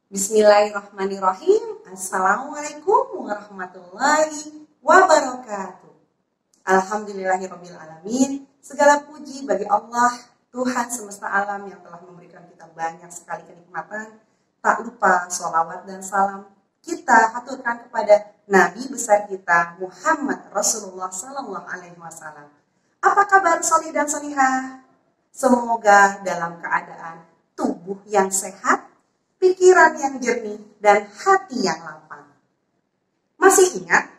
Bismillahirrahmanirrahim. Assalamualaikum warahmatullahi wabarakatuh. Alhamdulillahirrabbilalamin. Segala puji bagi Allah, Tuhan semesta alam yang telah memberikan kita banyak sekali kenikmatan. Tak lupa sholawat dan salam kita haturkan kepada Nabi besar kita Muhammad Rasulullah Sallallahu Alaihi Wasallam. Apa kabar solih dan solihah? Semoga dalam keadaan tubuh yang sehat, pikiran yang jernih, dan hati yang lapang. Masih ingat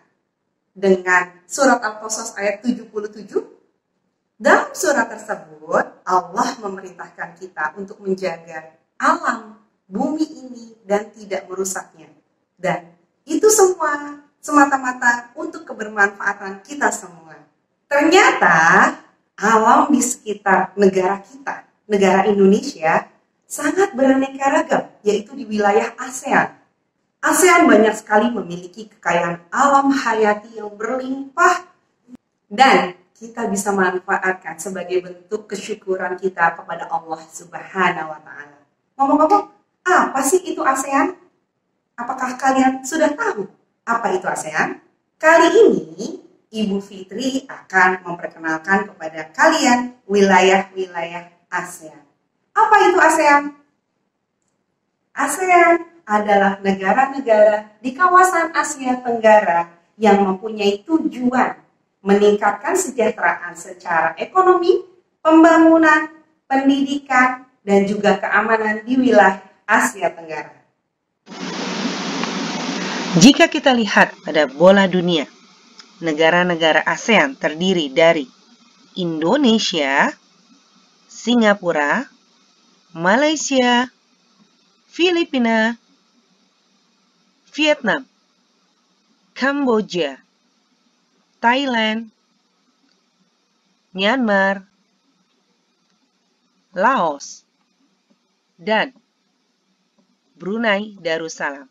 dengan surat Al-Qasas ayat 77? Dalam surat tersebut, Allah memerintahkan kita untuk menjaga alam bumi ini dan tidak merusaknya. Dan itu semua semata-mata untuk kebermanfaatan kita semua. Ternyata alam di sekitar negara kita, negara Indonesia, sangat beraneka ragam, yaitu di wilayah ASEAN. ASEAN banyak sekali memiliki kekayaan alam hayati yang berlimpah dan kita bisa manfaatkan sebagai bentuk kesyukuran kita kepada Allah Subhanahu wa Ta'ala. Ngomong-ngomong, apa sih itu ASEAN? Apakah kalian sudah tahu apa itu ASEAN? Kali ini Ibu Fitri akan memperkenalkan kepada kalian wilayah-wilayah ASEAN. Apa itu ASEAN? ASEAN adalah negara-negara di kawasan Asia Tenggara yang mempunyai tujuan meningkatkan kesejahteraan secara ekonomi, pembangunan, pendidikan, dan juga keamanan di wilayah Asia Tenggara. Jika kita lihat pada bola dunia, negara-negara ASEAN terdiri dari Indonesia, Singapura, Malaysia, Filipina, Vietnam, Kamboja, Thailand, Myanmar, Laos, dan Brunei Darussalam.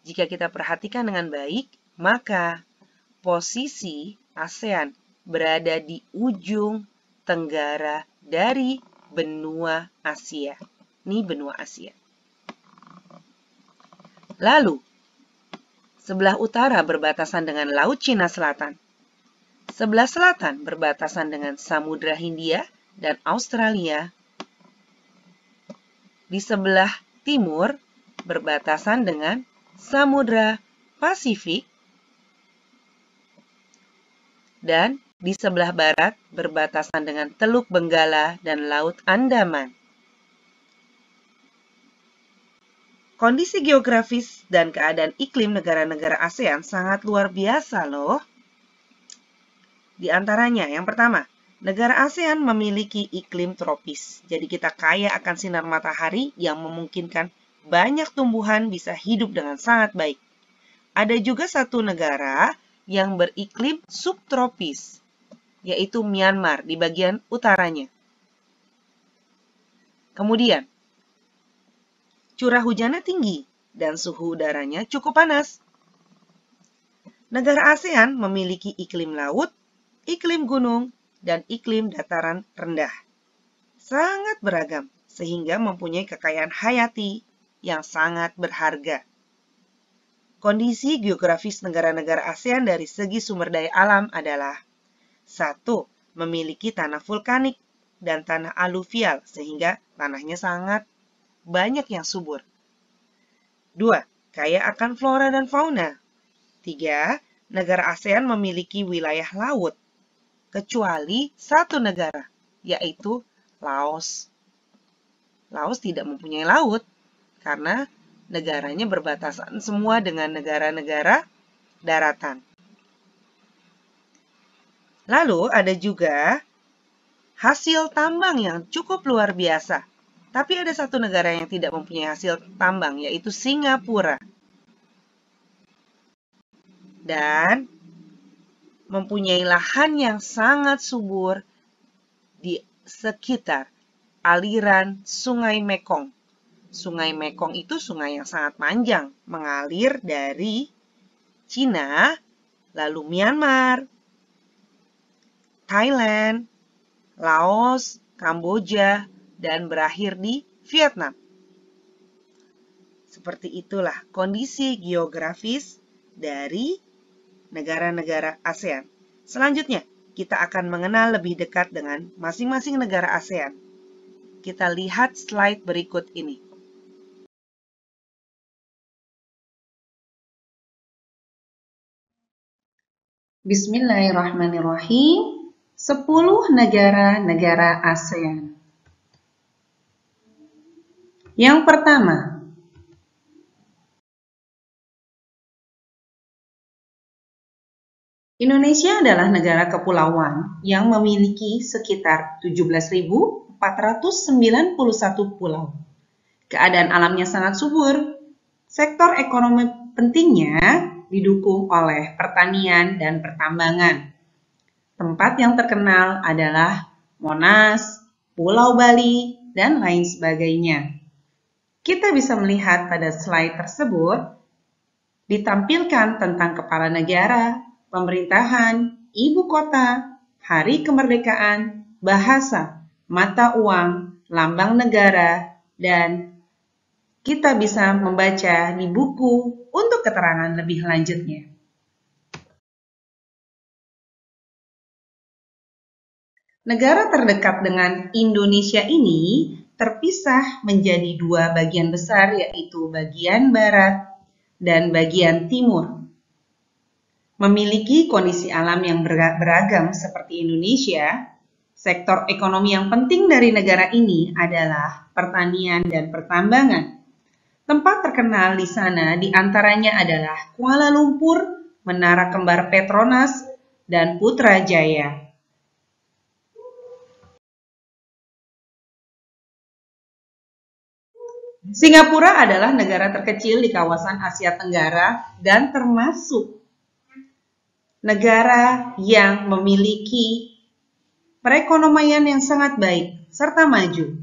Jika kita perhatikan dengan baik, maka posisi ASEAN berada di ujung tenggara dari benua Asia. Ini benua Asia. Lalu, sebelah utara berbatasan dengan Laut Cina Selatan. Sebelah selatan berbatasan dengan Samudra Hindia dan Australia. Di sebelah timur berbatasan dengan Samudra Pasifik. Dan di sebelah barat berbatasan dengan Teluk Benggala dan Laut Andaman. Kondisi geografis dan keadaan iklim negara-negara ASEAN sangat luar biasa loh. Di antaranya, yang pertama, negara ASEAN memiliki iklim tropis. Jadi kita kaya akan sinar matahari yang memungkinkan banyak tumbuhan bisa hidup dengan sangat baik. Ada juga satu negara yang beriklim subtropis, yaitu Myanmar di bagian utaranya. Kemudian, curah hujannya tinggi dan suhu udaranya cukup panas. Negara ASEAN memiliki iklim laut, iklim gunung, dan iklim dataran rendah. Sangat beragam, sehingga mempunyai kekayaan hayati yang sangat berharga. Kondisi geografis negara-negara ASEAN dari segi sumber daya alam adalah 1. Memiliki tanah vulkanik dan tanah aluvial sehingga tanahnya sangat banyak yang subur. 2. Kaya akan flora dan fauna. 3. Negara ASEAN memiliki wilayah laut kecuali satu negara, yaitu Laos. Laos tidak mempunyai laut karena negaranya berbatasan semua dengan negara-negara daratan. Lalu ada juga hasil tambang yang cukup luar biasa. Tapi ada satu negara yang tidak mempunyai hasil tambang, yaitu Singapura. Dan mempunyai lahan yang sangat subur di sekitar aliran Sungai Mekong. Sungai Mekong itu sungai yang sangat panjang, mengalir dari Cina, lalu Myanmar, Thailand, Laos, Kamboja, dan berakhir di Vietnam. Seperti itulah kondisi geografis dari negara-negara ASEAN. Selanjutnya, kita akan mengenal lebih dekat dengan masing-masing negara ASEAN. Kita lihat slide berikut ini. Bismillahirrahmanirrahim. 10 negara-negara ASEAN. Yang pertama, Indonesia adalah negara kepulauan yang memiliki sekitar 17.491 pulau. Keadaan alamnya sangat subur. Sektor ekonomi pentingnya didukung oleh pertanian dan pertambangan. Tempat yang terkenal adalah Monas, Pulau Bali, dan lain sebagainya. Kita bisa melihat pada slide tersebut ditampilkan tentang kepala negara, pemerintahan, ibu kota, hari kemerdekaan, bahasa, mata uang, lambang negara, dan kita bisa membaca di buku untuk keterangan lebih lanjutnya. Negara terdekat dengan Indonesia ini terpisah menjadi dua bagian besar, yaitu bagian barat dan bagian timur. Memiliki kondisi alam yang beragam seperti Indonesia, sektor ekonomi yang penting dari negara ini adalah pertanian dan pertambangan. Tempat terkenal di sana diantaranya adalah Kuala Lumpur, Menara Kembar Petronas, dan Putrajaya. Singapura adalah negara terkecil di kawasan Asia Tenggara dan termasuk negara yang memiliki perekonomian yang sangat baik serta maju.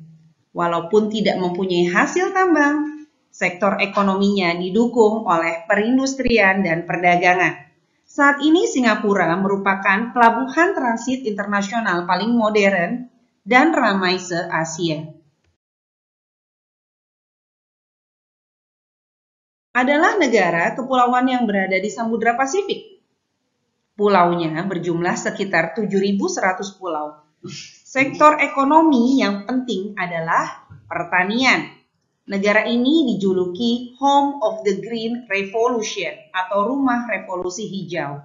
Walaupun tidak mempunyai hasil tambang, sektor ekonominya didukung oleh perindustrian dan perdagangan. Saat ini Singapura merupakan pelabuhan transit internasional paling modern dan ramai se-Asia. Adalah negara kepulauan yang berada di Samudra Pasifik. Pulaunya berjumlah sekitar 7.100 pulau. Sektor ekonomi yang penting adalah pertanian. Negara ini dijuluki Home of the Green Revolution atau Rumah Revolusi Hijau.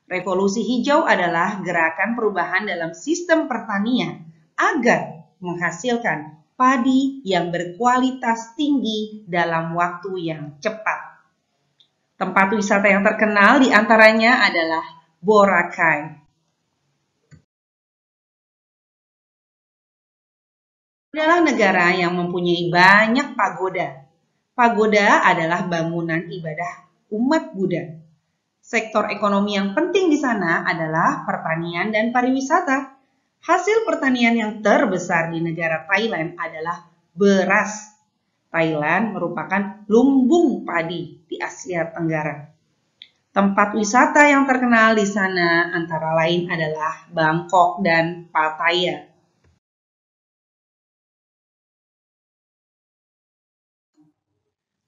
Revolusi hijau adalah gerakan perubahan dalam sistem pertanian agar menghasilkan padi yang berkualitas tinggi dalam waktu yang cepat. Tempat wisata yang terkenal diantaranya adalah Boracay. Adalah negara yang mempunyai banyak pagoda. Pagoda adalah bangunan ibadah umat Buddha. Sektor ekonomi yang penting di sana adalah pertanian dan pariwisata. Hasil pertanian yang terbesar di negara Thailand adalah beras. Thailand merupakan lumbung padi di Asia Tenggara. Tempat wisata yang terkenal di sana antara lain adalah Bangkok dan Pattaya.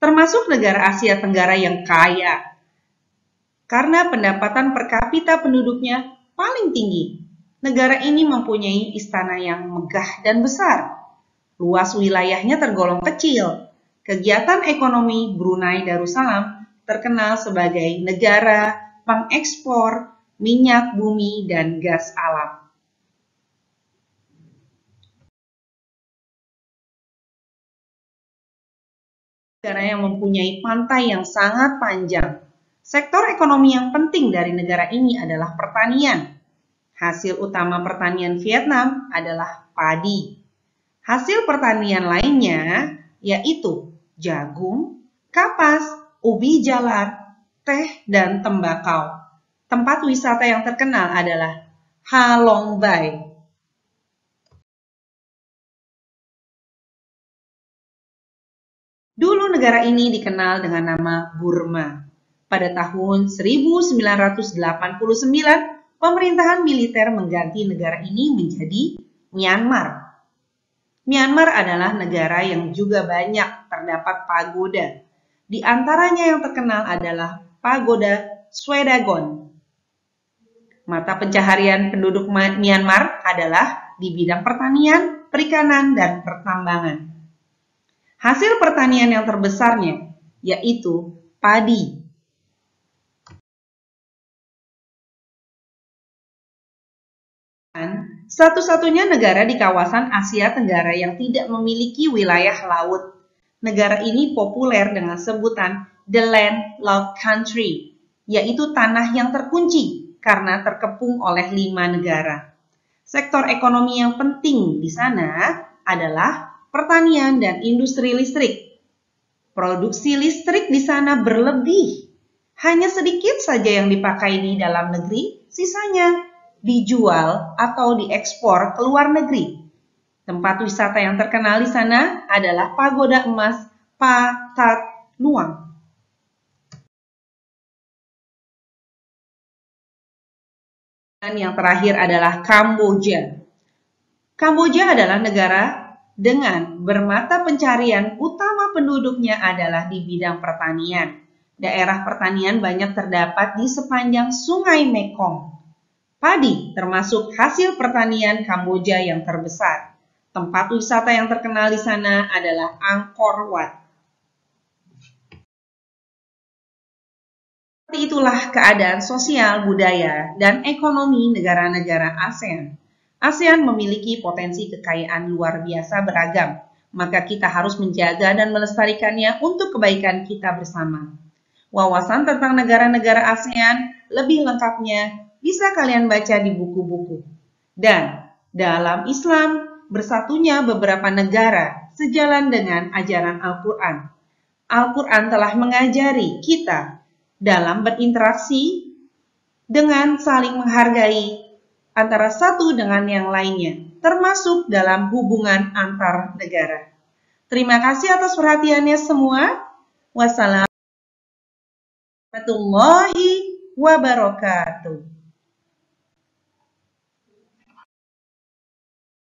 Termasuk negara Asia Tenggara yang kaya, karena pendapatan per kapita penduduknya paling tinggi. Negara ini mempunyai istana yang megah dan besar. Luas wilayahnya tergolong kecil. Kegiatan ekonomi Brunei Darussalam terkenal sebagai negara pengekspor minyak bumi dan gas alam. Negara yang mempunyai pantai yang sangat panjang. Sektor ekonomi yang penting dari negara ini adalah pertanian. Hasil utama pertanian Vietnam adalah padi. Hasil pertanian lainnya yaitu jagung, kapas, ubi jalar, teh, dan tembakau. Tempat wisata yang terkenal adalah Ha Long Bay. Dulu negara ini dikenal dengan nama Burma. Pada tahun 1989, pemerintahan militer mengganti negara ini menjadi Myanmar. Myanmar adalah negara yang juga banyak terdapat pagoda. Di antaranya yang terkenal adalah Pagoda Swedagon. Mata pencaharian penduduk Myanmar adalah di bidang pertanian, perikanan, dan pertambangan. Hasil pertanian yang terbesarnya yaitu padi. Satu-satunya negara di kawasan Asia Tenggara yang tidak memiliki wilayah laut. Negara ini populer dengan sebutan The Landlocked Country, yaitu tanah yang terkunci karena terkepung oleh 5 negara. Sektor ekonomi yang penting di sana adalah pertanian dan industri listrik. Produksi listrik di sana berlebih. Hanya sedikit saja yang dipakai di dalam negeri, sisanya dijual atau diekspor ke luar negeri. Tempat wisata yang terkenal di sana adalah Pagoda Emas Pathatluang. Dan yang terakhir adalah Kamboja. Kamboja adalah negara dengan bermata pencarian utama penduduknya adalah di bidang pertanian. Daerah pertanian banyak terdapat di sepanjang Sungai Mekong. Padi termasuk hasil pertanian Kamboja yang terbesar. Tempat wisata yang terkenal di sana adalah Angkor Wat. Seperti itulah keadaan sosial, budaya, dan ekonomi negara-negara ASEAN. ASEAN memiliki potensi kekayaan luar biasa beragam, maka kita harus menjaga dan melestarikannya untuk kebaikan kita bersama. Wawasan tentang negara-negara ASEAN lebih lengkapnya bisa kalian baca di buku-buku. Dan dalam Islam, bersatunya beberapa negara sejalan dengan ajaran Al-Quran. Al-Quran telah mengajari kita dalam berinteraksi dengan saling menghargai antara satu dengan yang lainnya, termasuk dalam hubungan antar negara. Terima kasih atas perhatiannya semua. Wassalamualaikum warahmatullahi wabarakatuh.